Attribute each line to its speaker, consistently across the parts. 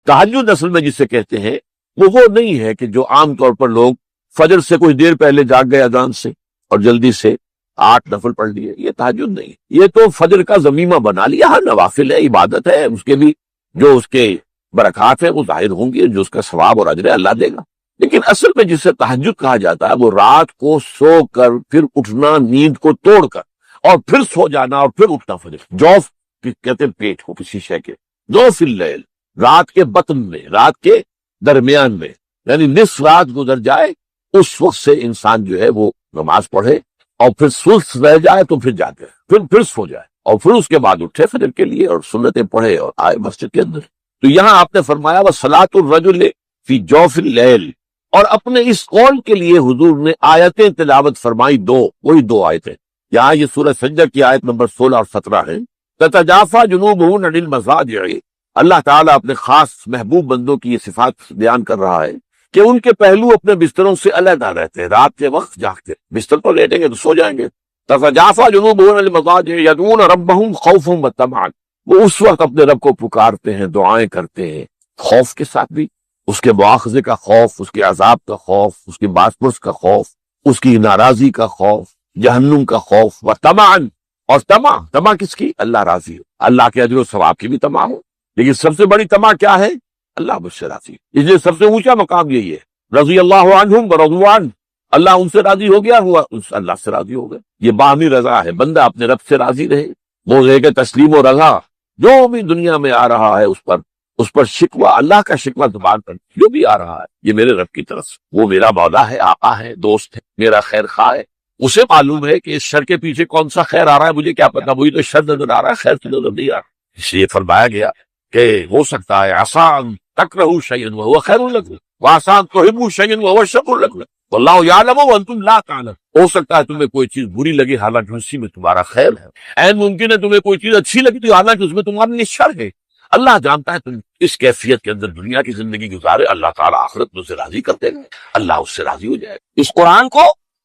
Speaker 1: تہجد اصل میں جسے کہتے ہیں وہ نہیں ہے کہ جو عام طور پر لوگ فجر سے کچھ دیر پہلے جاگ گئے اذان سے اور جلدی سے 8 نفل پڑھ لیے، یہ تہجد نہیں، یہ تو فجر کا ضمیمہ بنا لیا. ہاں نوافل ہے، عبادت ہے، اس کے بھی جو اس کے برکات ہیں وہ ظاہر ہوں گی، جو اس کا ثواب اور اجر اللہ دے گا. لیکن اصل میں جسے تہجد کہا جاتا ہے وہ رات کو سو کر پھر اٹھنا، نیند کو توڑ کر اور پھر سو جانا اور پھر اٹھنا. فجر جوف کہتے ہیں پیٹ ہو کسی شے کے، جوف اللیل، رات کے بطن میں، رات کے درمیان میں، یعنی نصف رات گزر جائے اس وقت سے انسان جو ہے وہ نماز پڑھے اور پھر سست رہ جائے تو پھر جاگے، پھر سو جائے اور پھر اس کے بعد اٹھے فجر کے لیے اور سنتیں پڑھے اور آئے مسجد کے اندر. تو یہاں آپ نے فرمایا وَصَلَاةُ الرَّجُلِ فِي جَوْفِ اللَّيْلِ، اور اپنے اس قول کے لیے حضور نے آیتیں تلاوت فرمائی، وہی دو آیتیں. یہاں یہ سورہ سجدہ کی آیت نمبر 16 اور 17 ہے. تَتَجَافَىٰ جُنُوبُهُمْ عَنِ الْمَضَاجِعِ، اللہ تعالیٰ اپنے خاص محبوب بندوں کی یہ صفات بیان کر رہا ہے کہ ان کے پہلو اپنے بستروں سے علیحدہ رہتے ہیں، رات کے وقت جاگتے، بستر پر لیٹیں گے تو سو جائیں گے. تَتَجَافَىٰ جُنُوبُهُمْ عَنِ الْمَضَاجِعِ يَدْعُونَ رَبَّهُمْ خَوْفًا وَطَمَعًا، وہ اس وقت اپنے رب کو پکارتے ہیں، دعائیں کرتے ہیں، خوف کے ساتھ بھی، اس کے مواخذے کا خوف، اس کے عذاب کا خوف، اس کی باسپرس کا خوف، اس کی ناراضی کا خوف، جہنم کا خوف، وطمعًا، اور طمع کس کی؟ اللہ راضی ہو، اللہ کے اجر و ثواب کی بھی طمع ہو. لیکن سب سے بڑی طمع کیا ہے؟ اللہ مجھ سے راضی ہو. اس لیے سب سے اونچا مقام یہی ہے، رضی اللہ عنہم ورضوا عنہ، اللہ ان سے راضی ہو گیا، ہوا اللہ سے راضی ہو گئے. یہ باہمی رضا ہے، بندہ اپنے رب سے راضی رہے، وہ ہے کہ تسلیم و رضا جو بھی دنیا میں آ رہا ہے اس پر شکوہ، اللہ کا شکوہ زبان پر جو بھی آ رہا ہے یہ میرے رب کی طرف سے، وہ میرا مولا ہے، آقا ہے، دوست ہے، میرا خیر خواہ ہے. اسے معلوم ہے کہ اس شر کے پیچھے کون سا خیر آ رہا ہے، مجھے کیا پتا، وہی تو شر نظر آ رہا ہے، خیر تو نظر نہیں آ رہا. اس لیے فرمایا گیا کہ ہو سکتا ہے آسان تکرہوا شیئا وہو خیر لکم وآسان تحبوا شیئا وہو شر لکم واللہ یعلم وانتم لا تعلمون. ہو سکتا ہے تمہیں کوئی چیز بری لگے حالانکہ اسی میں تمہارا خیر ہے، عین ممکن ہے تمہیں کوئی چیز اچھی لگی تو حالانکہ اس میں تمہارا لیے شر ہے. اللہ جانتا ہے تم اس کیفیت کے اندر دنیا کی زندگی گزارے، اللہ تعالیٰ آخرت میں اسے راضی کر دے گا، اللہ اس سے راضی ہو جائے گا.
Speaker 2: اس قرآن کو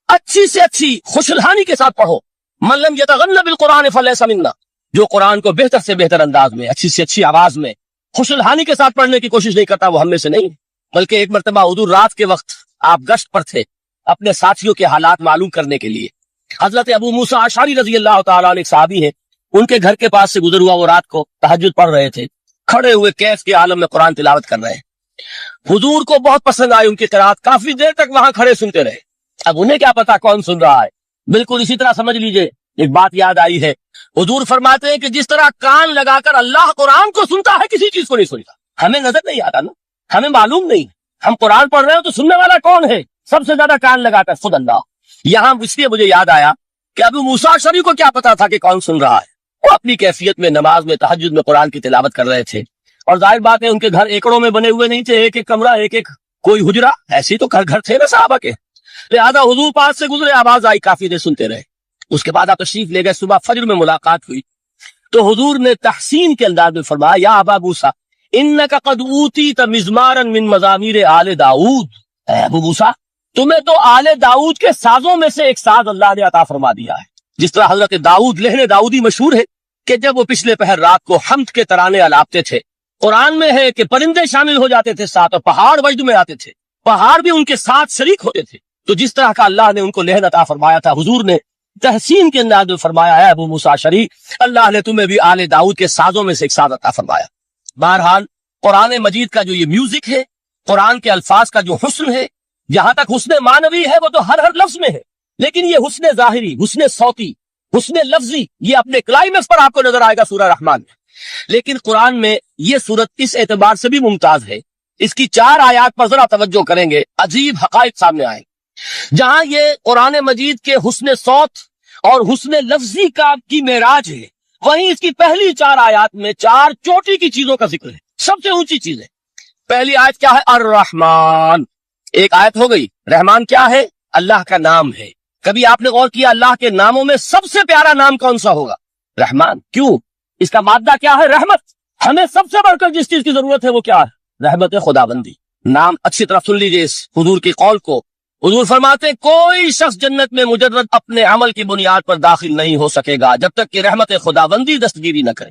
Speaker 2: اچھی سے اچھی خوش الحانی کے ساتھ پڑھو. من لم یتغن بالقرآن فلیس منا، جو قرآن کو بہتر سے بہتر انداز میں، اچھی سے اچھی آواز میں، خوش الحانی کے ساتھ پڑھنے کی کوشش نہیں کرتا وہ ہم میں سے نہیں. بلکہ ایک مرتبہ حضور رات کے وقت آپ گشت پر تھے اپنے ساتھیوں کے حالات معلوم کرنے کے لیے. حضرت ابو موسیٰ اشعری رضی اللہ تعالیٰ عنہ ایک صحابی ہیں، ان کے گھر کے پاس سے گزر ہوا، وہ رات کو تہجد پڑھ رہے تھے، کھڑے ہوئے کیف کے عالم میں قرآن تلاوت کر رہے ہیں. حضور کو بہت پسند آئی ان کی قرات، کافی دیر تک وہاں کھڑے سنتے رہے. اب انہیں کیا پتا کون سن رہا ہے. بالکل اسی طرح سمجھ لیجئے ایک بات یاد آئی ہے، حضور فرماتے ہیں کہ جس طرح کان لگا کر اللہ قرآن کو سنتا ہے کسی چیز کو نہیں سنتا. ہمیں نظر نہیں آتا نا، ہمیں معلوم نہیں، ہم قرآن پڑھ رہے ہیں تو سننے والا کون ہے؟ سب سے زیادہ کان لگاتا ہے خود اللہ. یہاں اس لیے مجھے یاد آیا کہ ابو موسیٰ اشعری کو کیا پتا تھا کہ کون سن رہا ہے. وہ اپنی کیفیت میں نماز میں تہجد میں قرآن کی تلاوت کر رہے تھے، اور ظاہر بات ہے ان کے گھر ایکڑوں میں بنے ہوئے نہیں تھے، ایک ایک کمرہ، ایک ایک کوئی حجرہ، ایسے تو گھر تھے نا صحابہ کے. لہذا حضور پاس سے گزرے، آواز آئی، کافی دیر سنتے رہے. اس کے بعد آپ تشریف لے گئے، صبح فجر میں ملاقات ہوئی تو حضور نے تحسین کے انداز میں فرمایا، یا ابا موسیٰ انک قد اوتیت مزمارا من مزامیر آل داؤد. اے ابو موسیٰ تمہیں تو آل داؤد کے سازوں میں سے ایک ساز اللہ نے عطا فرما دیا ہے. جس طرح حضرت داؤد، لہن داؤدی مشہور ہے کہ جب وہ پچھلے پہر رات کو حمد کے ترانے الاپتے تھے، قرآن میں ہے کہ پرندے شامل ہو جاتے تھے ساتھ، اور پہاڑ وجد میں آتے تھے، پہاڑ بھی ان کے ساتھ شریک ہوتے تھے. تو جس طرح کا اللہ نے ان کو لہن عطا فرمایا تھا، حضور نے تحسین کے انداز میں فرمایا ہے ابو موسیٰ اشعری، اللہ نے تمہیں بھی آل داؤد کے سازوں میں سے ایک ساز عطا فرمایا. بہرحال قرآن مجید کا جو یہ میوزک ہے، قرآن کے الفاظ کا جو حسن ہے، جہاں تک حسن معنوی ہے وہ تو ہر لفظ میں ہے، لیکن یہ حسن ظاہری، حسن صوتی، حسن لفظی، یہ اپنے کلائمیکس پر آپ کو نظر آئے گا سورہ رحمان میں. لیکن قرآن میں یہ سورت اس اعتبار سے بھی ممتاز ہے، اس کی 4 آیات پر ذرا توجہ کریں گے، عجیب حقائق سامنے آئیں. جہاں یہ قرآن مجید کے حسن صوت اور حسن لفظی کی معراج ہے، وہیں اس کی پہلی 4 آیات میں 4 چوٹی کی چیزوں کا ذکر ہے، سب سے اونچی چیز ہے. پہلی آیت کیا ہے؟ الرحمن. ایک آیت ہو گئی. رحمان کیا ہے؟ اللہ کا نام ہے. کبھی آپ نے غور کیا اللہ کے ناموں میں سب سے پیارا نام کون سا ہوگا؟ رحمان. کیوں؟ اس کا مادہ کیا ہے؟ رحمت. ہمیں سب سے بڑھ کر جس چیز کی ضرورت ہے وہ کیا ہے؟ رحمت خداوندی. نام اچھی طرح سن لیجئے اس حضور کی قول کو. حضور فرماتے ہیں کوئی شخص جنت میں مجرد اپنے عمل کی بنیاد پر داخل نہیں ہو سکے گا جب تک کہ رحمت خداوندی دستگیری نہ کرے.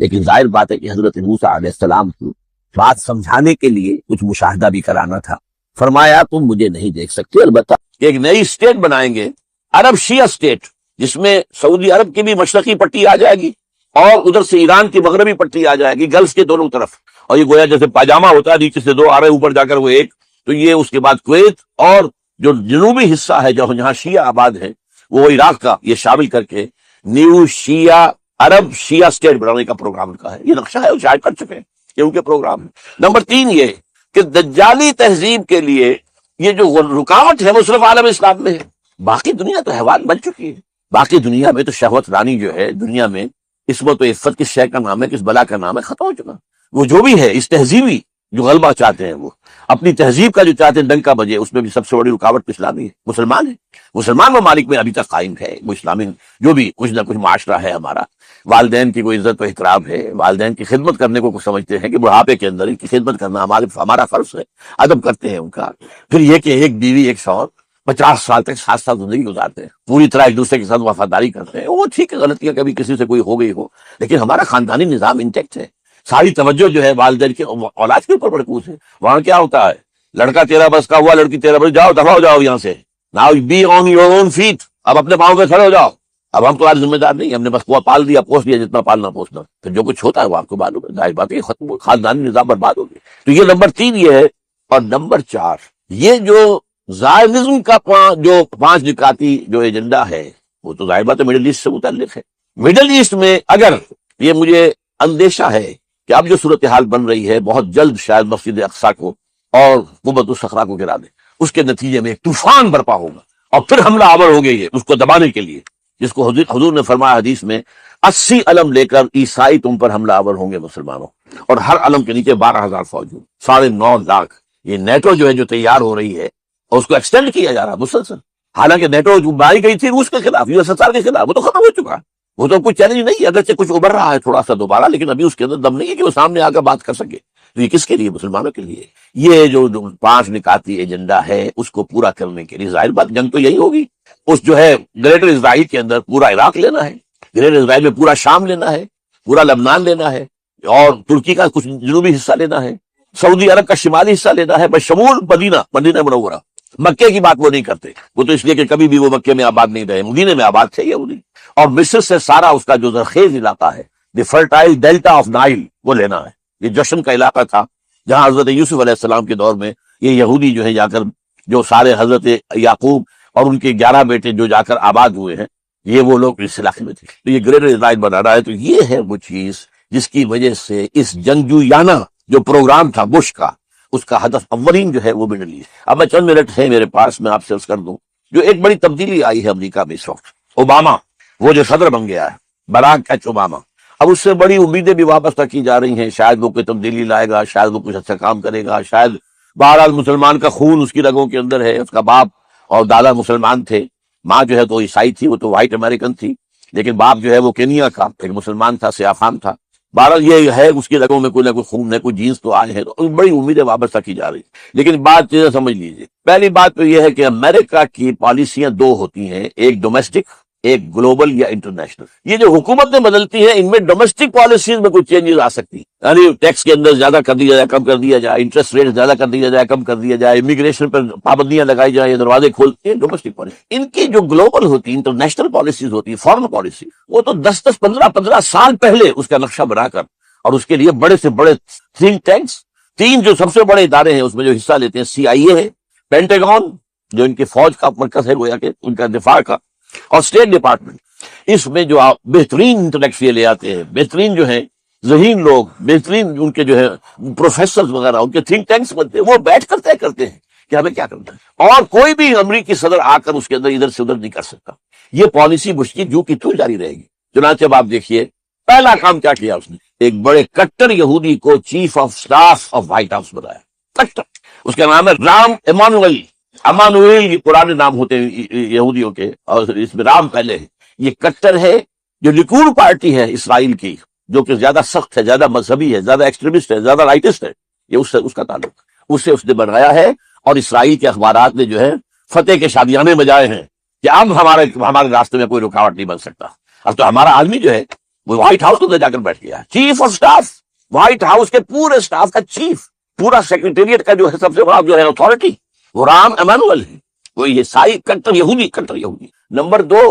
Speaker 1: لیکن ظاہر بات ہے کہ حضرت موسیٰ علیہ السلام کو بات سمجھانے کے لیے کچھ مشاہدہ بھی کرانا تھا. فرمایا تم مجھے نہیں دیکھ سکتے، البتہ ایک نئی اسٹیٹ بنائیں گے، عرب شیعہ اسٹیٹ، جس میں سعودی عرب کی بھی مشرقی پٹی آ جائے گی اور ادھر سے ایران کی مغربی پٹی آ جائے گی، گلف کے دونوں طرف. اور یہ گویا جیسے پاجامہ ہوتا ہے، نیچے سے دو آ رہے اوپر جا کر وہ ایک، تو یہ اس کے بعد کویت اور جو جنوبی حصہ ہے جہاں شیعہ آباد ہے وہ عراق کا، یہ شامل کر کے نیو شیعہ عرب شیعہ اسٹیٹ بنانے کا پروگرام کا ہے. یہ نقشہ ہے، وہ شائع کر چکے ہیں کہ ان کے پروگرام ہے. نمبر 3 یہ کہ دجالی تہذیب کے لیے یہ جو رکاوٹ ہے وہ صرف عالم اسلام میں ہے. باقی دنیا تو حیوان بن چکی ہے. باقی دنیا میں تو شہوت رانی جو ہے، دنیا میں عصمت و عفت کس شے کا نام ہے، کس بلا کا نام ہے، ختم ہو چکا. وہ جو بھی ہے اس تہذیبی جو غلبہ چاہتے ہیں، وہ اپنی تہذیب کا جو چاہتے ہیں ڈنکا بجے، اس میں بھی سب سے بڑی رکاوٹ تو اسلامی ہے، مسلمان ہے. مسلمان ممالک میں ابھی تک قائم ہے وہ اسلامی جو بھی کچھ نہ کچھ معاشرہ ہے ہمارا. والدین کی کوئی عزت و احترام ہے، والدین کی خدمت کرنے کو سمجھتے ہیں کہ بڑھاپے کے اندر ان کی خدمت کرنا ہمارا فرض ہے، ادب کرتے ہیں ان کا. پھر یہ کہ ایک بیوی ایک شوہر 50 سال تک ساتھ ساتھ زندگی گزارتے ہیں، پوری طرح ایک دوسرے کے ساتھ وفاداری کرتے ہیں. وہ ٹھیک ہے، غلطیاں کبھی کسی سے کوئی ہو گئی ہو، لیکن ہمارا خاندانی نظام انٹیکٹ ہے. ساری توجہ جو ہے والدین کے اولاد کے اوپر مرکوز ہے. وہاں کیا ہوتا ہے، لڑکا 13 برس کا ہوا، لڑکی 13 برس، جاؤ دفع ہو جاؤ یہاں سے، now be on your own feet, اب اپنے پاؤں پہ کھڑے ہو جاؤ، اب ہم تمہارے ذمہ دار نہیں، ہم نے بس پال دیا پوس دیا جتنا پالنا پوسنا، پھر جو کچھ ہوتا ہے وہ آپ کو معلوم ہے. ظاہر بات ہے ختم، خاندانی نظام برباد ہو گیا. تو یہ نمبر 3 یہ ہے. اور نمبر 4 یہ جو زائنزم کا جو 5 نکاتی جو ایجنڈا ہے، وہ تو ظاہر بات ہے مڈل ایسٹ سے متعلق ہے. مڈل ایسٹ میں اگر یہ مجھے اندیشہ ہے کہ اب جو صورتحال بن رہی ہے بہت جلد شاید مسجد اقصیٰ کو اور قبۃ الصخرہ کو گرا دے، اس کے نتیجے میں ایک طوفان برپا ہوگا اور پھر حملہ آور ہو گئی ہے اس کو دبانے کے لیے، جس کو حضور نے فرمایا حدیث میں 80 علم لے کر عیسائی تم پر حملہ آور ہوں گے مسلمانوں، اور ہر علم کے نیچے 12,000 فوج ہوں، 9.5 لاکھ. یہ نیٹو جو ہے جو تیار ہو رہی ہے اور اس کو ایکسٹینڈ کیا جا رہا مسلسل. حالانکہ نیٹو جو بنائی گئی تھی روس کے خلاف، USSR کے خلاف، وہ تو ختم ہو چکا ہے، وہ تو کوئی چیلنج نہیں ہے، اگرچہ کچھ ابھر رہا ہے تھوڑا سا دوبارہ، لیکن ابھی اس کے اندر دم نہیں ہے کہ وہ سامنے آ کر بات کر سکے. تو یہ کس کے لیے؟ مسلمانوں کے لیے. یہ جو 5 نکاتی ایجنڈا ہے اس کو پورا کرنے کے لیے ظاہر بات جنگ تو یہی ہوگی. اس جو ہے گریٹر اسرائیل کے اندر پورا عراق لینا ہے، گریٹر اسرائیل میں پورا شام لینا ہے، پورا لبنان لینا ہے، اور ترکی کا کچھ جنوبی حصہ لینا ہے، سعودی عرب کا شمالی حصہ لینا ہے، بشمول مدینہ منورہ. مکے کی بات وہ نہیں کرتے، وہ تو اس لیے کہ کبھی بھی وہ مکے میں آباد نہیں رہے، مدینے میں آباد تھے یہودی. اور مصر سے سارا اس کا جو زرخیز علاقہ ہے، دی فرٹائل ڈیلٹا آف نائل، وہ لینا ہے. یہ جشن کا علاقہ تھا جہاں حضرت یوسف علیہ السلام کے دور میں یہ یہودی جو ہے جا کر جو سارے حضرت یعقوب اور ان کے 11 بیٹے جو جا کر آباد ہوئے ہیں، یہ وہ لوگ اس علاقے میں تھے. تو یہ گریٹر اسرائیل بنانا ہے. تو یہ ہے وہ چیز جس کی وجہ سے اس جنگجویانہ جو پروگرام تھا بش کا، اس کا ہدف اولین جو ہے وہ مڈل ایسٹ. اب میں چند منٹ ہے میرے پاس، میں آپ سے عرض کر دوں جو ایک بڑی تبدیلی آئی ہے امریکہ میں اس وقت. اوباما وہ جو صدر بن گیا ہے، براک ایچ اوباما، اب اس سے بڑی امیدیں بھی وابستہ کی جا رہی ہیں، شاید وہ کوئی تبدیلی لائے گا، شاید وہ کچھ اچھا کام کرے گا، شاید بہرحال مسلمان کا خون اس کی رگوں کے اندر ہے، اس کا باپ اور دادا مسلمان تھے، ماں جو ہے تو عیسائی تھی، وہ تو وائٹ امریکن تھی، لیکن باپ جو ہے وہ کینیا کا ایک مسلمان تھا، سیاہ فام تھا. بہرحال یہ ہے اس کی رگوں میں کوئی نہ کوئی خون ہے، کوئی جینس تو آئے ہیں، تو بڑی امیدیں وابستہ کی جا رہی. لیکن بات چیزیں سمجھ لیجیے. پہلی بات تو یہ ہے کہ امریکہ کی پالیسیاں 2 ہوتی ہیں، ایک ڈومیسٹک، ایک گلوبل یا انٹرنیشنل. یہ جو حکومتیں بدلتی ہیں ان میں ڈومیسٹک پالیسیز میں کچھ چینجز آ سکتی ہیں، یعنی ٹیکس کے اندر زیادہ کر دیا جائے، کم کر دیا جائے، انٹرسٹ ریٹ زیادہ کر دیا جائے، کم کر دیا جائے، امیگریشن پر پابندیاں لگائی جائیں، یہ دروازے کھولتی ہیں ڈومیسٹک پالیسی. ان کی جو گلوبل ہوتی ہے، انٹرنیشنل پالیسیز ہوتی ہے، فارن پالیسی، وہ تو 10 15 سال پہلے اس کا نقشہ بنا کر، اور اس کے لیے بڑے سے بڑے تھنک ٹینکس، 3 جو سب سے بڑے ادارے ہیں اس میں جو حصہ لیتے ہیں، CIA ہے، پینٹاگون جو ان کی فوج کا مرکز ہے گویا کہ ان کا دفاع کا، اور اسٹیٹ ڈپارٹمنٹ. اس میں جو آپ بہترین انٹلیکچوئل لے آتے ہیں، بہترین جو ہیں ذہین لوگ، بہترین ان کے جو ہے پروفیسرز وغیرہ، ان کے تھنک ٹینکس بنتے ہیں، وہ بیٹھ کر طے کرتے ہیں کہ ہمیں کیا کرنا ہے، اور کوئی بھی امریکی صدر آ کر اس کے اندر ادھر سے ادھر نہیں کر سکتا. یہ پالیسی بش کی جو کی تو جاری رہے گی. چنانچہ اب آپ دیکھیے پہلا کام کیا کیا اس نے، ایک بڑے کٹر یہودی کو chief of staff of white house بنایا. کٹر، اس کا نام ہے رام ایمانوئل. امانوئل یہ پرانے نام ہوتے ہیں یہودیوں کے، اور اس میں رام پہلے ہے. یہ کٹر ہے جو لیکوڈ پارٹی ہے اسرائیل کی، جو کہ زیادہ سخت ہے، زیادہ مذہبی ہے، زیادہ ایکسٹریمسٹ ہے، زیادہ رائٹسٹ ہے. یہ اس کا تعلق اسے اس نے بنایا ہے. اور اسرائیل کے اخبارات نے جو ہے فتح کے شادیانے بجائے ہیں کہ اب ہمارے راستے میں کوئی رکاوٹ نہیں بن سکتا. اب تو ہمارا آدمی جو ہے وہ وائٹ ہاؤس کو جا کر بیٹھ گیا, chief of staff, white house کے پورے سٹاف کا چیف, پورا سیکرٹریٹ کا جو ہے سب سے بڑا جو ہے اتھارٹی, وہ رام ایمانوئل ہے. وہ یہ ساری کٹر یہودی. نمبر 2,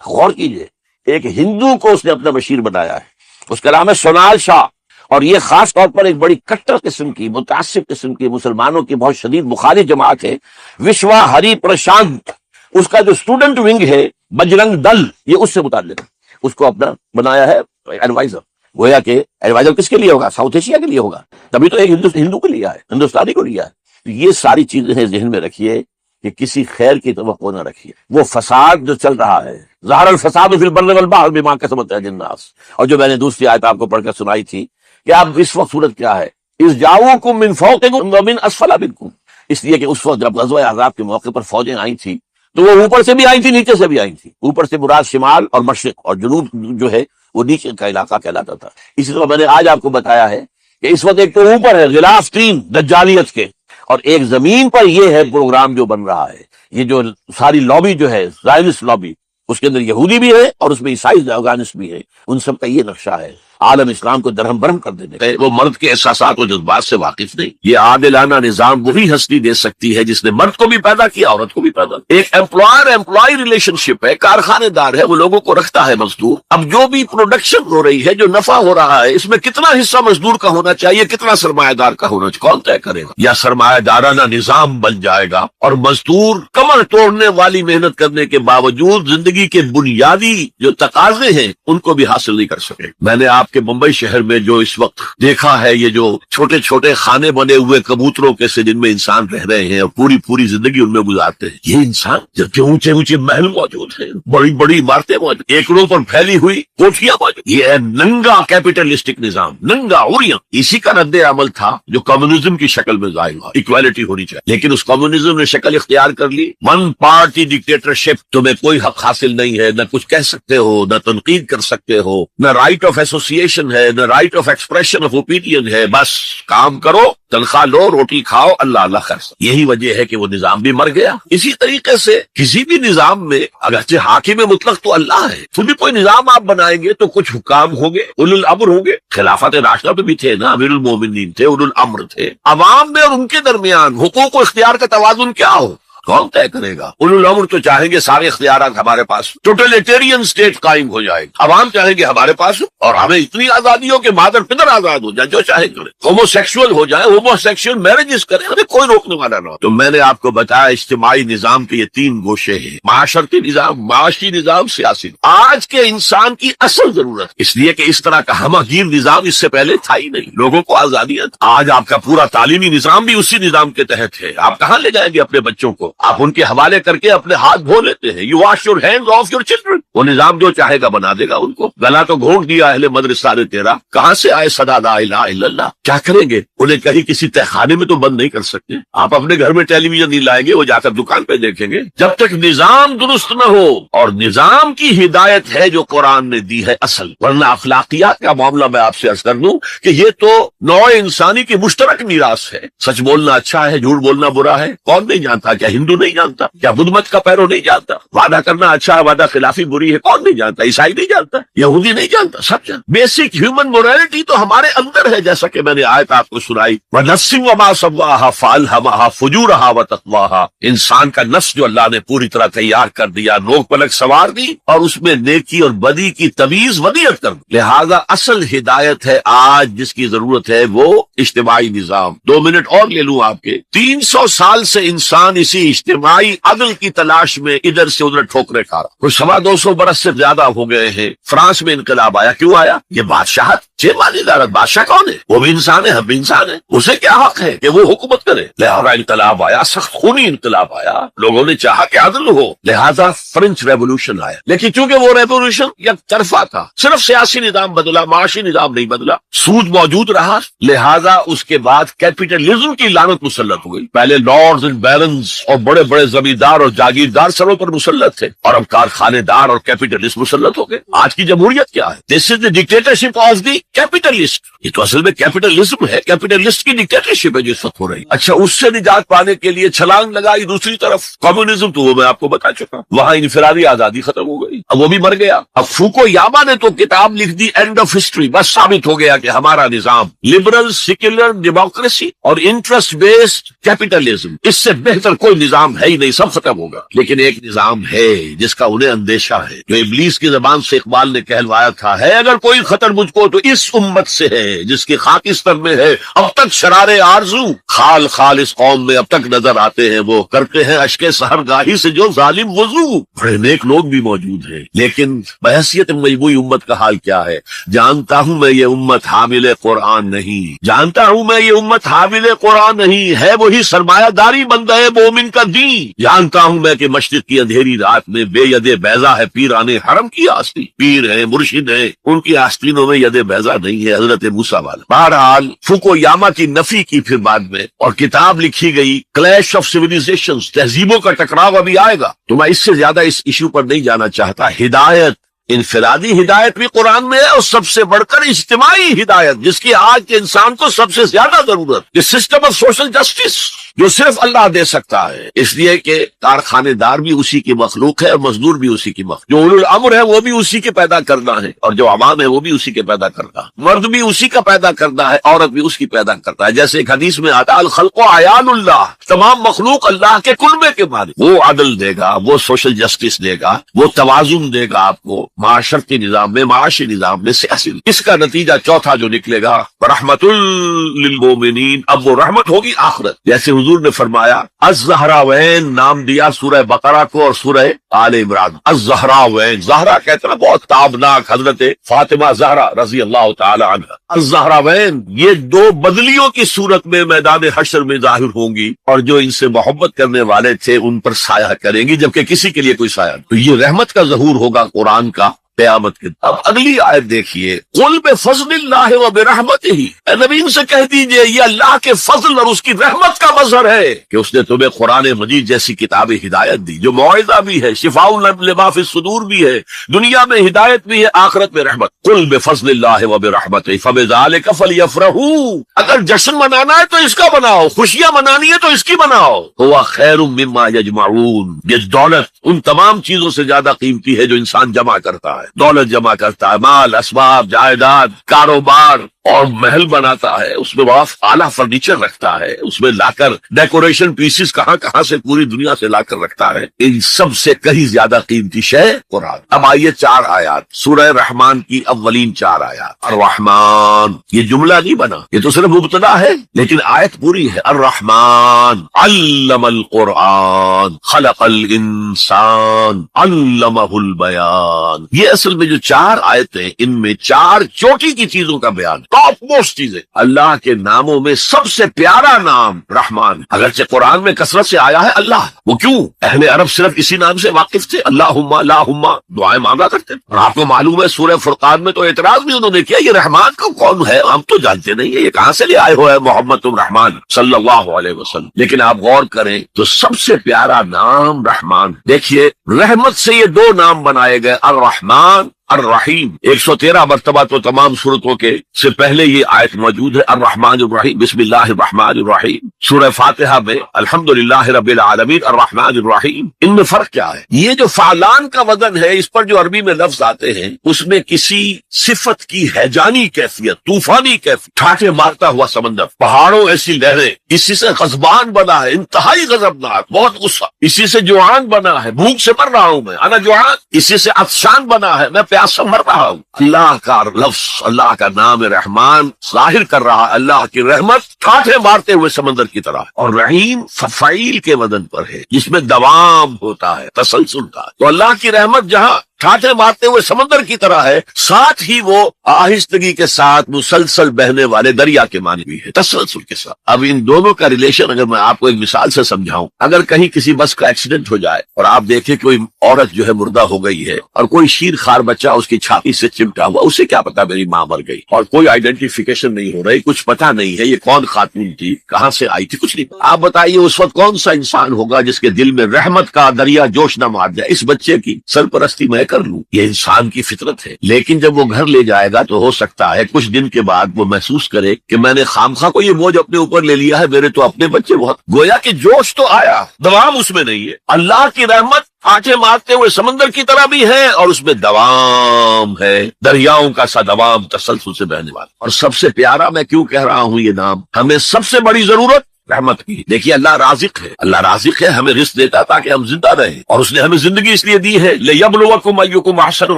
Speaker 1: غور کیجئے, ایک ہندو کو اس نے اپنا بشیر بنایا ہے, اس کا نام ہے سونال شاہ, اور یہ خاص طور پر ایک بڑی کٹر قسم کی, متعصب قسم کی, مسلمانوں کی بہت شدید مخالف جماعت ہے, وشوا ہری پرشانت. اس کا جو اسٹوڈنٹ ونگ ہے بجرنگ دل, یہ اس سے متعلق ہے, اس کو اپنا بنایا ہے ایڈوائزر. گویا کہ ایڈوائزر کس کے لیے ہوگا؟ ساؤتھ ایشیا کے لیے ہوگا, تبھی تو ایک ہندو کو لیا ہے, ہندوستانی کو لیا ہے. تو یہ ساری چیزیں ذہن میں رکھیے کہ کسی خیر کی توقع نہ رکھیے. وہ فساد جو چل رہا ہے, ظاہر الفساد فی البر والبحر بما کسبت ایدی الناس, اور جو میں نے دوسری آیت آپ کو پڑھ کر سنائی تھی کہ اب اس وقت صورت کیا ہے, اذ جاؤکم من فوقکم ومن اسفل منکم, اس لیے کہ اس وقت جب غزوہ احزاب کے موقع پر فوجیں آئی تھیں تو وہ اوپر سے بھی آئی تھی, نیچے سے بھی آئی تھی. اوپر سے مراد شمال اور مشرق, اور جنوب جو ہے وہ نیچے کا علاقہ کہلاتا تھا. اسی طرح میں نے آج آپ کو بتایا ہے کہ اس وقت ایک تو اوپر ہے غلاف 3 دجالیت کے, اور ایک زمین پر یہ ہے پروگرام جو بن رہا ہے, یہ جو ساری لابی جو ہے زائنسٹ لابی, اس کے اندر یہودی بھی ہے اور اس میں عیسائی زیونسٹ بھی ہے, ان سب کا یہ نقشہ ہے عالم اسلام کو درہم برہم کر دینے کا. وہ مرد کے احساسات و جذبات سے واقف نہیں. یہ عادلانہ نظام وہی ہستی دے سکتی ہے جس نے مرد کو بھی پیدا کیا, عورت کو بھی پیدا کیا. ایک امپلائر امپلائی ریلیشن شپ ہے, کارخانے دار ہے, وہ لوگوں کو رکھتا ہے مزدور. اب جو بھی پروڈکشن ہو رہی ہے, جو نفع ہو رہا ہے, اس میں کتنا حصہ مزدور کا ہونا چاہیے, کتنا سرمایہ دار کا ہونا چاہیے, کون طے کرے گا؟ یا سرمایہ دارانہ نظام بن جائے گا اور مزدور کمر توڑنے والی محنت کرنے کے باوجود زندگی کے بنیادی جو تقاضے ہیں ان کو بھی حاصل نہیں کر سکے. میں نے آپ کے ممبئی شہر میں جو اس وقت دیکھا ہے, یہ جو چھوٹے چھوٹے خانے بنے ہوئے کبوتروں کے سے جن میں انسان رہ رہے ہیں اور پوری پوری زندگی ان میں گزارتے ہیں, یہ انسان جبکہ اونچے اونچے محل موجود ہیں, بڑی بڑی عمارتیں موجود, ایکڑوں پر پھیلی ہوئی کوٹھیاں موجود, یہ ہے ننگا کیپیٹلسٹک نظام, ننگا اوریاں. اسی کا رد عمل تھا جو کمیونزم کی شکل میں ظاہر ہوا, ایکوالٹی ہونی چاہیے, لیکن اس کمیونزم نے شکل اختیار کر لی ون پارٹی ڈکٹیٹرشپ. تمہیں کوئی حق حاصل نہیں ہے, نہ کچھ کہہ سکتے ہو, نہ تنقید کر سکتے ہو, نہ رائٹ آف ایسوسیشن ہے, نہ right of expression of opinion ہے. بس کام کرو, تنخواہ لو, روٹی کھاؤ, اللہ اللہ خرچ. یہی وجہ ہے کہ وہ نظام بھی مر گیا. اسی طریقے سے کسی بھی نظام میں اگرچہ حاکم مطلق تو اللہ ہے, پھر بھی کوئی نظام آپ بنائیں گے تو کچھ حکام ہوں گے, اولو الامر ہوں گے. خلافت راشدہ پہ بھی تھے نا, امیر المومنین تھے, اولو الامر تھے. عوام میں اور ان کے درمیان حقوق و اختیار کا توازن کیا ہو, کون طے کرے گا؟ اولو الامر تو چاہیں گے سارے اختیارات ہمارے پاس, ٹوٹلیٹیرین سٹیٹ قائم ہو جائے گا. عوام چاہیں گے ہمارے پاس اور ہمیں اتنی آزادی ہو کہ مادر پدر آزاد ہو جائے, جو چاہے کرے, ہومو سیکسول ہو جائے, ہومو سیکسول میرجز کرے, ہمیں کوئی روکنے والا نہ ہو. تو میں نے آپ کو بتایا اجتماعی نظام کے یہ 3 گوشے ہیں, معاشرتی نظام, معاشی نظام, سیاسی. آج کے انسان کی اصل ضرورت, اس لیے کہ اس طرح کا ہمہ گیر نظام اس سے پہلے تھا ہی نہیں, لوگوں کو آزادیاں. آج آپ کا پورا تعلیمی نظام بھی اسی نظام کے تحت ہے. آپ کہاں لے جائیں گے اپنے بچوں کو؟ آپ ان کے حوالے کر کے اپنے ہاتھ دھو لیتے ہیں. You wash your hands of your children. وہ نظام جو چاہے گا بنا دے گا ان کو. گلا تو گھونٹ دیا اہل مدرسہ نے تیرا, کہاں سے آئے صدا لا الہ الا اللہ. کیا کریں گے؟ انہیں کہیں کسی تہخانے میں تو بند نہیں کر سکتے. آپ اپنے گھر میں ٹیلی ویژن نہیں لائیں گے, وہ جا کر دکان پہ دیکھیں گے. جب تک نظام درست نہ ہو, اور نظام کی ہدایت ہے جو قرآن نے دی ہے اصل, ورنہ اخلاقیات کا معاملہ میں آپ سے عرض کر دوں کہ یہ تو نوع انسانی کی مشترک میراث ہے. سچ بولنا اچھا ہے, جھوٹ بولنا برا ہے, کون نہیں جانتا؟ کیا ہندو نہیں جانتا؟ کیا بدھ مت کا پیرو نہیں جانتا؟ وعدہ کرنا اچھا ہے, وعدہ خلافی بری ہے, کون نہیں جانتا؟ عیسائی نہیں جانتا, یہودی نہیں جانتا, سب جانتا. بیسک ہیومن مورالٹی تو ہمارے اندر ہے, جیسا کہ میں نے آیت آپ کو سنائی, وَنَفْسٍ وَمَا سَوَّاهَا فَأَلْهَمَهَا فُجُورَهَا وَتَقْوَاهَا. انسان کا نفس جو اللہ نے پوری طرح تیار کر دیا, نوک پلک سوار دی, اور اس میں نیکی اور بدی کی تمیز ودیت کر دی. لہذا اصل ہدایت ہے آج جس کی ضرورت ہے وہ اجتماعی نظام. 2 منٹ اور لے لوں آپ کے. 300 سال سے انسان اسی اجتماعی عدل کی تلاش میں ادھر سے ادھر ٹھوکرے کھا رہا. کوئی 250 برس سے زیادہ ہو گئے ہیں. فرانس میں انقلاب آیا, کیوں آیا؟ یہ بادشاہت, ادارت. بادشاہ کون ہے؟ وہ بھی انسان ہے, ہم بھی انسان ہے. اسے کیا حق ہے کہ وہ حکومت کرے؟ لہذا انقلاب آیا, سخت خونی انقلاب آیا. لوگوں نے چاہا کہ عدل ہو, لہذا فرینچ ریولوشن آیا. لیکن چونکہ وہ ریولوشن یک طرفہ تھا, صرف سیاسی نظام بدلا, معاشی نظام نہیں بدلا. سود موجود رہا, لہذا اس کے بعد کیپیٹلزم کی لعنت مسلط ہو گئی. پہلے لارڈز اینڈ بیرنز اور بڑے بڑے زمیندار اور جاگیردار سروں پر مسلط تھے، اور اب کارخانے دار اور کیپیٹلسٹ مسلط ہو گئے۔ آج کی جمہوریت کیا ہے؟ دس از دا ڈکٹیٹرشپ آف دی کیپیٹلسٹ۔ یہ تو اصل میں کیپیٹلزم ہے، کیپیٹلسٹ کی ڈکٹیٹرشپ ہے جو اس وقت ہو رہی۔ اچھا، اس سے نجات پانے کے لیے چھلانگ لگائی دوسری طرف کمیونزم، تو وہ میں آپ کو بتا چکا، وہاں انفرادی آزادی ختم ہو گئی، اب وہ بھی مر گیا۔ اب فوکویاما نے تو کتاب لکھ دی اینڈ آف ہسٹری، بس ثابت ہو گیا کہ ہمارا نظام لبرل سیکولر ڈیموکریسی اور انٹرسٹ بیسڈ کیپیٹلزم، اس سے بہتر کوئی نظام ہے ہی نہیں، سب ختم ہوگا۔ لیکن ایک نظام ہے جس کا انہیں اندیشہ ہے، جو ابلیس کی زبان سے اقبال نے کہلوایا تھا، ہے اگر کوئی خطر مجھ کو تو اس امت سے ہے جس کی خاکستر میں ہے اب تک شرارے آرزو، خال خال اس قوم میں اب تک نظر آتے ہیں، وہ کرتے ہیں اشک سحرگاہی سے جو ظالم وضو۔ بڑے نیک لوگ بھی موجود ہیں، لیکن بحیثیت مجموعی امت کا حال کیا ہے؟ جانتا ہوں میں یہ امت حامل قرآن نہیں، جانتا ہوں میں یہ امت حامل قرآن نہیں ہے، وہی سرمایہ داری بندہ ہے مومن کا دین۔ جانتا ہوں میں کہ مشرق کی اندھیری رات میں بے ید بیضا ہے پیران حرم کی آستین، پیر ہیں مرشد ہیں، ان کی آستینوں میں ید بیضا نہیں ہے، حضرت موسیٰ والا۔ بہرحال فوکویاما کی نفی کی پھر بعد میں، اور کتاب لکھی گئی کلیش آف سیویلائزیشنز، تہذیبوں کا ٹکراؤ ابھی آئے گا۔ تو میں اس سے زیادہ اس ایشو پر نہیں جانا چاہتا۔ ہدایت، انفرادی ہدایت بھی قرآن میں ہے، اور سب سے بڑھ کر اجتماعی ہدایت جس کی آج کے انسان کو سب سے زیادہ ضرورت، یہ سسٹم آف سوشل جسٹس جو صرف اللہ دے سکتا ہے، اس لیے کہ کارخانے دار بھی اسی کی مخلوق ہے اور مزدور بھی اسی کی مخلوق، جو اولو الامر ہے وہ بھی اسی کے پیدا کرنا ہے، اور جو عوام ہے وہ بھی اسی کے پیدا کرنا ہے، مرد بھی اسی کا پیدا کرنا ہے، عورت بھی اس کی پیدا کرتا ہے۔ جیسے ایک حدیث میں آتا الخلق عیال اللہ، تمام مخلوق اللہ کے کلبے کے مالک، وہ عدل دے گا، وہ سوشل جسٹس دے گا، وہ توازن دے گا آپ کو معاشرتی نظام میں، معاشی نظام میں، سیاسی۔ اس کا نتیجہ چوتھا جو نکلے گا رحمت للمومنین، اب وہ رحمت ہوگی آخرت۔ جیسے حضور نے فرمایا الزہراوین نام دیا سورہ بقرہ کو اور سورہ آل عمران، الزہراوین، زہرا کہتے ہیں بہت تابناک حضرت فاطمہ زہرا رضی اللہ تعالی عنہ، الزہراوین یہ دو بدلیوں کی صورت میں میدان حشر میں ظاہر ہوں گی، اور جو ان سے محبت کرنے والے تھے ان پر سایہ کریں گی، جبکہ کسی کے لیے کوئی سایہ نہیں۔ تو یہ رحمت کا ظہور ہوگا قرآن کا قیامت کے۔ اب اگلی آیت دیکھیے، قل بفضل اللہ وبرحمتہ، اے نبی ان سے کہہ دیجئے یہ اللہ کے فضل اور اس کی رحمت کا مظہر ہے کہ اس نے تمہیں قرآن مجید جیسی کتاب ہدایت دی، جو موعظہ بھی ہے، شفاء لما فی الصدور بھی ہے، دنیا میں ہدایت بھی ہے، آخرت میں رحمت۔ قل بفضل اللہ وبرحمتہ فبذلک فلیفرحوا، اگر جشن منانا ہے تو اس کا مناؤ، خوشیاں منانی ہے تو اس کی مناؤ، ہوا خیر مما یجمعون، یہ دولت ان تمام چیزوں سے زیادہ قیمتی ہے جو انسان جمع کرتا ہے، دولت جمع کرتا ہے، مال، اسباب، جائیداد، کاروبار، اور محل بناتا ہے، اس میں بڑا اعلیٰ فرنیچر رکھتا ہے، اس میں لا کر ڈیکوریشن پیسز کہاں کہاں سے پوری دنیا سے لا کر رکھتا ہے، ان سب سے کہیں زیادہ قیمتی شے قرآن۔ اب آئیے 4 آیات، سورہ رحمان کی اولین 4 آیات۔ الرحمن، یہ جملہ نہیں بنا، یہ تو صرف مبتدا ہے، لیکن آیت پوری ہے۔ الرحمن علم القرآن خلق الانسان علمہ البیان، یہ اصل میں جو 4 آیتیں، ان میں 4 چوٹی کی چیزوں کا بیان، ٹاپ موسٹ چیزیں۔ اللہ کے ناموں میں سب سے پیارا نام رحمان، اگرچہ قرآن میں کثرت سے آیا ہے اللہ، وہ کیوں؟ اہل عرب صرف اسی نام سے واقف تھے، اللہم اللہم دعائیں مانگا کرتے، اور آپ کو معلوم ہے سورہ فرقان میں تو اعتراض بھی انہوں نے کیا، یہ رحمان کا کون ہے، ہم تو جانتے نہیں ہے، یہ کہاں سے لے آئے ہو ہے محمد تم رحمان صلی اللہ علیہ وسلم۔ لیکن آپ غور کریں تو سب سے پیارا نام رحمان۔ دیکھیے رحمت سے یہ 2 نام بنائے گئے، الرحمن الرحیم، 113 مرتبہ تو تمام صورتوں کے سے پہلے یہ آیت موجود ہے، الرحمن الرحیم، بسم اللہ الرحمن الرحیم۔ سورہ فاتحہ میں الحمدللہ رب العالمین الرحمن الرحیم، ان میں فرق کیا ہے؟ یہ جو فعلان کا وزن ہے، اس پر جو عربی میں لفظ آتے ہیں، اس میں کسی صفت کی ہیجانی کیفیت، طوفانی کیفیت، ٹھاٹھے مارتا ہوا سمندر، پہاڑوں ایسی لہریں، اسی سے غضبان بنا ہے، انتہائی غضبناک، بہت غصہ، اسی سے جوعان بنا ہے، بھوک سے مر رہا ہوں میں، انا جوعان، اسی سے عطشان بنا ہے، میں پیاس سے مر رہا ہوں۔ اللہ کا لفظ، اللہ کا نام رحمان ظاہر کر رہا ہے اللہ کی رحمت ٹھاٹھے مارتے ہوئے سمندر کی طرح، اور رحیم فعیل کے وزن پر ہے، جس میں دوام ہوتا ہے، تسلسل کا۔ تو اللہ کی رحمت جہاں چھاٹے مارتے ہوئے سمندر کی طرح ہے، ساتھ ہی وہ آہستگی کے ساتھ مسلسل بہنے والے دریا کے معنی بھی ہے، تسلسل کے ساتھ۔ اب ان دونوں کا ریلیشن اگر میں آپ کو ایک مثال سے سمجھاؤں، اگر کہیں کسی بس کا ایکسیڈنٹ ہو جائے اور آپ دیکھیں کوئی عورت جو ہے مردہ ہو گئی ہے اور کوئی شیر خار بچہ اس کی چھاتی سے چمٹا ہوا، اسے کیا پتا میری ماں مر گئی، اور کوئی آئیڈینٹیفیکیشن نہیں ہو رہی، کچھ پتا نہیں ہے یہ کون خاتون تھی، کہاں سے آئی تھی، کچھ نہیں۔ آپ بتائیے اس وقت کون سا انسان ہوگا جس کے دل میں رحمت کا دریا جوش نہ مار جائے، اس بچے کی سرپرستی میں کر لوں، یہ انسان کی فطرت ہے۔ لیکن جب وہ گھر لے جائے گا تو ہو سکتا ہے کچھ دن کے بعد وہ محسوس کرے کہ میں نے خامخواہ کو یہ بوجھ اپنے اوپر لے لیا ہے، میرے تو اپنے بچے بہت، گویا کہ جوش تو آیا، دوام اس میں نہیں ہے۔ اللہ کی رحمت آنچے مارتے ہوئے سمندر کی طرح بھی ہے اور اس میں دوام ہے، دریاؤں کا سا دوام تسلسل سے بہنے والا۔ اور سب سے پیارا میں کیوں کہہ رہا ہوں یہ نام، ہمیں سب سے بڑی ضرورت رحمت کی۔ دیکھیے اللہ رازق ہے، اللہ رازق ہے، ہمیں رزق دیتا تاکہ ہم زندہ رہیں، اور اس نے ہمیں زندگی اس لیے دی ہے لِيَبْلُوَكُمْ أَيُّكُمْ أَحْسَنُ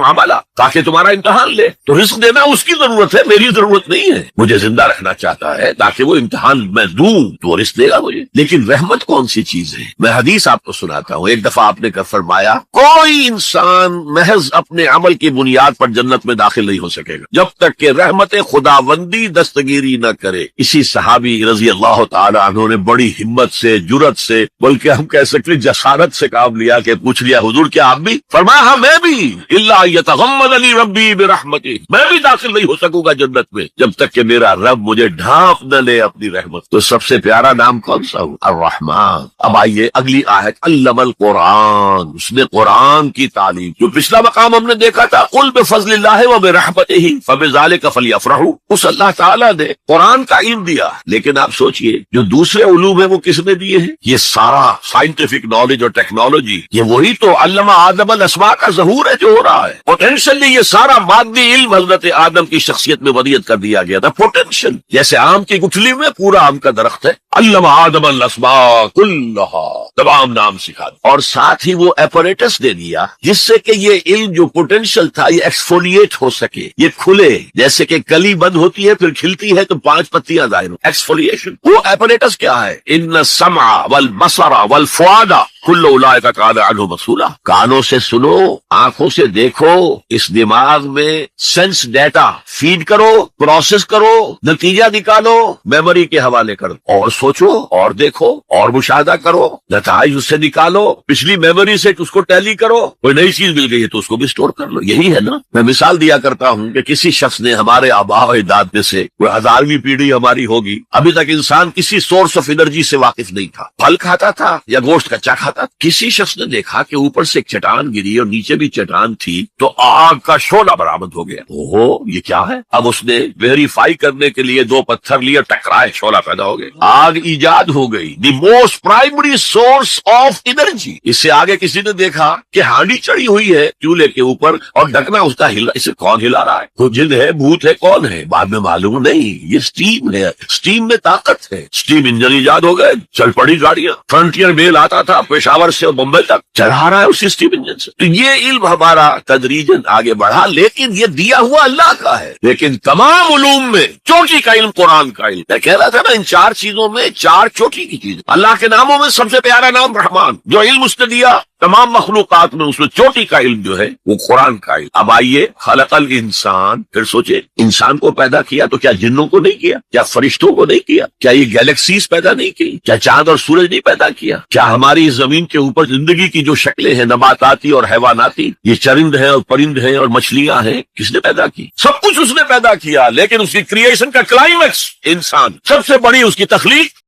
Speaker 1: عَمَلًا، تاکہ تمہارا امتحان لے۔ تو رزق دینا اس کی ضرورت ہے، میری ضرورت نہیں ہے۔ مجھے زندہ رکھنا چاہتا ہے تاکہ وہ امتحان میں دوں تو وہ رزق دے گا مجھے۔ لیکن رحمت کون سی چیز ہے؟ میں حدیث آپ کو سناتا ہوں۔ ایک دفعہ آپ نے فرمایا کوئی انسان محض اپنے عمل کی بنیاد پر جنت میں داخل نہیں ہو سکے گا جب تک کہ رحمت خداوندی دستگیری نہ کرے۔ اسی صحابی رضی اللہ تعالی عنہ نے بڑی ہمت سے، جرت سے، بلکہ ہم کہہ سکتے جسارت سے کام لیا کہ پوچھ لیا حضور کیا آپ بھی؟ فرمایا ہاں میں بھی، الا یتغمدنی ربی برحمتہ، میں بھی داخل نہیں ہو سکوں گا جنت میں جب تک کہ میرا رب مجھے ڈھانپ نہ لے اپنی رحمت۔ تو سب سے پیارا نام کون سا ہو؟ الرحمن۔ اب آئیے اگلی آیت، علم القرآن، اس نے قرآن کی تعلیم۔ جو پچھلا مقام ہم نے دیکھا تھا قل بفضل اللہ وبرحمتہ فبذلک فلیفرحوا، اس اللہ تعالیٰ نے قرآن کا علم دیا، لیکن آپ سوچئے جو دوسرے علوم ہے وہ کس نے دیے ہیں؟ یہ سارا سائنٹیفک نالج اور ٹیکنالوجی، یہ وہی تو علم آدم الاسماء کا ظہور ہے جو ہو رہا ہے۔ پوٹینشلی یہ سارا مادی علم حضرت آدم کی شخصیت میں ودیت کر دیا گیا تھا، پوٹینشل، جیسے آم کی گٹھلی میں پورا آم کا درخت ہے۔ علم آدم الاسماء کلھا، تمام نام سکھا دیا، اور ساتھ ہی وہ ایپریٹس دے دیا جس سے کہ یہ علم جو پوٹینشل تھا یہ ایکسفولیٹ ہو سکے، یہ کھلے، جیسے کہ کلی بند ہوتی ہے پھر کھلتی ہے تو 5 پتیاں ظاہر ہو، ایکسفولیشن۔ وہ ایپریٹس کیا ہے؟ ان السمع والبصر والفؤاد کل اولئک کان عنہ مسئولا، کانوں سے سنو، آنکھوں سے دیکھو، اس دماغ میں سینس ڈیٹا فیڈ کرو، پروسیس کرو، نتیجہ نکالو، میموری کے حوالے کر دو، اور سوچو اور دیکھو اور مشاہدہ کرو، نتائج اس سے نکالو، پچھلی میموری سے اس کو ٹیلی کرو، کوئی نئی چیز مل گئی ہے تو اس کو بھی سٹور کر لو۔ یہی ہے نا۔ میں مثال دیا کرتا ہوں کہ کسی شخص نے ہمارے آباء و اجداد میں سے کوئی 1000ویں پیڑھی ہماری ہوگی، ابھی تک انسان کسی سورس آف انرجی سے واقف نہیں تھا، پھل کھاتا تھا یا گوشت کچا کھاتا تھا۔ کسی شخص نے دیکھا کہ اوپر سے ایک چٹان گری اور نیچے بھی چٹان تھی تو آگ کا شعلہ برآمد ہو گیا۔ اوہو یہ کیا ہے؟ اب اس نے ویریفائی کرنے کے لیے 2 پتھر لیے، ٹکرائے، شعلہ پیدا ہو گیا، آگ ایجاد ہو گئی، the most primary source of energy. اس سے آگے کسی نے دیکھا کہ ہانڈی چڑھی ہوئی ہے چولہے کے اوپر اور ڈھکنا اس کا ہلا، اسے کون ہلا رہا ہے؟ کوئی جن ہے، بھوت ہے، کون ہے؟ بعد میں معلوم نہیں، یہ سٹیم ہے، سٹیم میں طاقت ہے، سٹیم انجن ایجاد ہو گئے، چل پڑی گاڑیاں۔ فرنٹیئر میل آتا تھا پشاور سے اور بمبئی تک، چڑھا رہا ہے اسی سٹیم انجن سے۔ تو یہ علم ہمارا تدریجاً آگے بڑھا، لیکن یہ دیا ہوا اللہ کا ہے۔ لیکن تمام علوم میں چوٹی کا علم قرآن کا علم۔ میں کہہ رہا تھا نا ان 4 چیزوں میں 4 چوٹی کی چیز۔ اللہ کے ناموں میں سب سے پیارا نام رحمان، جو علم اس نے دیا تمام مخلوقات میں، اس میں چوٹی کا علم جو ہے وہ قرآن کا علم۔ اب آئیے خلق الانسان، پھر سوچے انسان کو پیدا کیا تو کیا جنوں کو نہیں کیا؟ کیا فرشتوں کو نہیں کیا؟ کیا یہ گیلیکسیز پیدا نہیں کی؟ کیا چاند اور سورج نہیں پیدا کیا؟ کیا ہماری زمین کے اوپر زندگی کی جو شکلیں ہیں، نباتاتی اور حیواناتی، یہ چرند ہیں اور پرند ہیں اور مچھلیاں ہیں، کس نے پیدا کی؟ سب کچھ اس نے پیدا کیا، لیکن اس کی کریشن کا کلائمیکس انسان، سب سے بڑی اس کی تخلیق